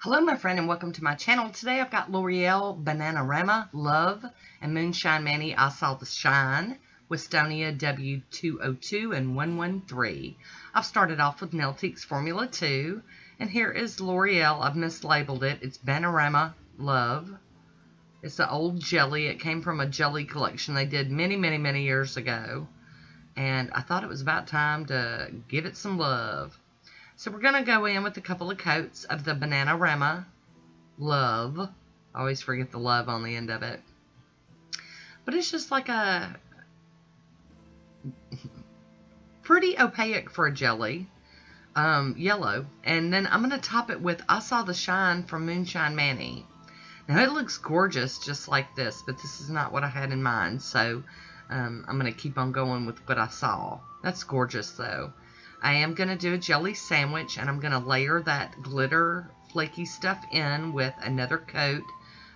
Hello my friend and welcome to my channel. Today I've got L'Oreal Bananarama Love and Moonshine Mani I Saw the Shine, Winstonia W202 and 113. I've started off with Nailtiques Formula 2 and here is L'Oreal. I've mislabeled it. It's Bananarama Love. It's the old jelly. It came from a jelly collection they did many years ago, and I thought it was about time to give it some love. So we're going to go in with a couple of coats of the Bananarama Love. I always forget the love on the end of it. But it's just like a pretty opaque for a jelly. Yellow. And then I'm going to top it with I Saw the Shine from Moonshine Mani. Now it looks gorgeous just like this, but this is not what I had in mind. So I'm going to keep on going with what I saw. That's gorgeous though. I am going to do a jelly sandwich, and I'm going to layer that glitter flaky stuff in with another coat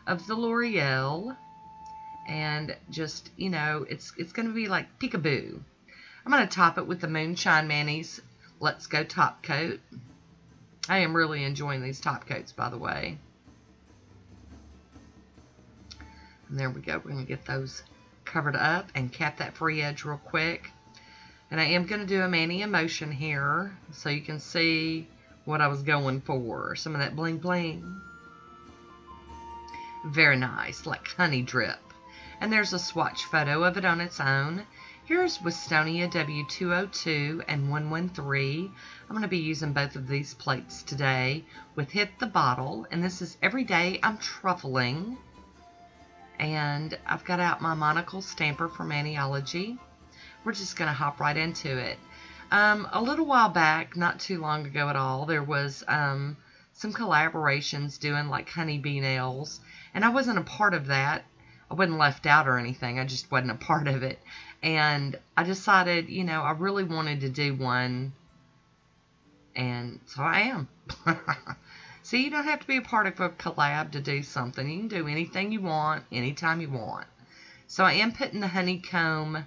of the L'Oreal, and just, you know, it's going to be like peekaboo. I'm going to top it with the Moonshine Mani's Let's Go top coat. I am really enjoying these top coats, by the way. And there we go. We're going to get those covered up and cap that free edge real quick. And I am going to do a Mani Emotion here, so you can see what I was going for. Some of that bling bling. Very nice, like honey drip. And there's a swatch photo of it on its own. Here's Winstonia W202 and 113. I'm going to be using both of these plates today with Hit the Bottle. And this is Everyday I'm Truffling. And I've got out my monocle stamper for Maniology. We're just going to hop right into it. A little while back, not too long ago at all, there was some collaborations doing like honeybee nails, and I wasn't a part of that. I wasn't left out or anything. I just wasn't a part of it. And I decided, you know, I really wanted to do one, and so I am. So you don't have to be a part of a collab to do something. You can do anything you want, anytime you want. So I am putting the honeycomb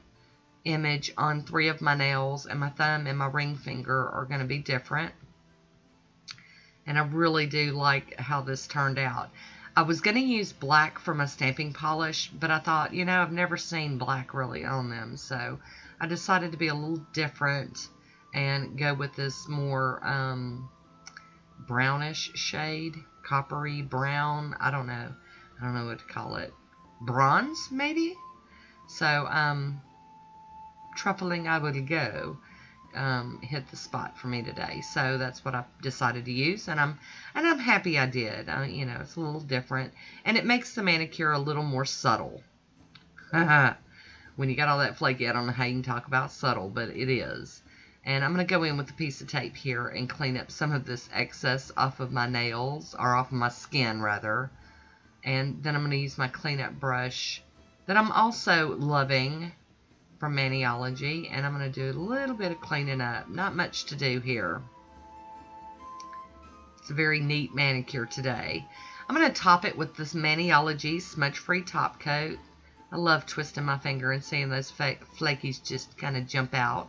image on 3 of my nails, and my thumb and my ring finger are going to be different. And I really do like how this turned out. I was going to use black for my stamping polish, but I thought, you know, I've never seen black really on them, so I decided to be a little different and go with this more brownish shade, coppery brown. I don't know what to call it. Bronze maybe. So truffling I would go hit the spot for me today, so that's what I decided to use, and I'm happy I did. You know, it's a little different, and it makes the manicure a little more subtle. When you got all that flaky, I don't know how you can talk about subtle, but it is. And I'm going to go in with a piece of tape here and clean up some of this excess off of my nails, or off of my skin rather, and then I'm going to use my cleanup brush that I'm also loving from Maniology, and I'm going to do a little bit of cleaning up. Not much to do here. It's a very neat manicure today. I'm going to top it with this Maniology smudge-free top coat. I love twisting my finger and seeing those flakies just kind of jump out.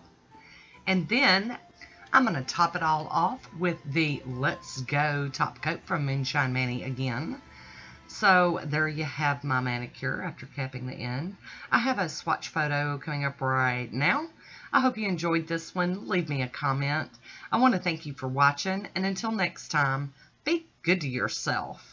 And then I'm going to top it all off with the Let's Go top coat from Moonshine Mani again. So there you have my manicure after capping the end. I have a swatch photo coming up right now. I hope you enjoyed this one. Leave me a comment. I want to thank you for watching, and until next time, be good to yourself.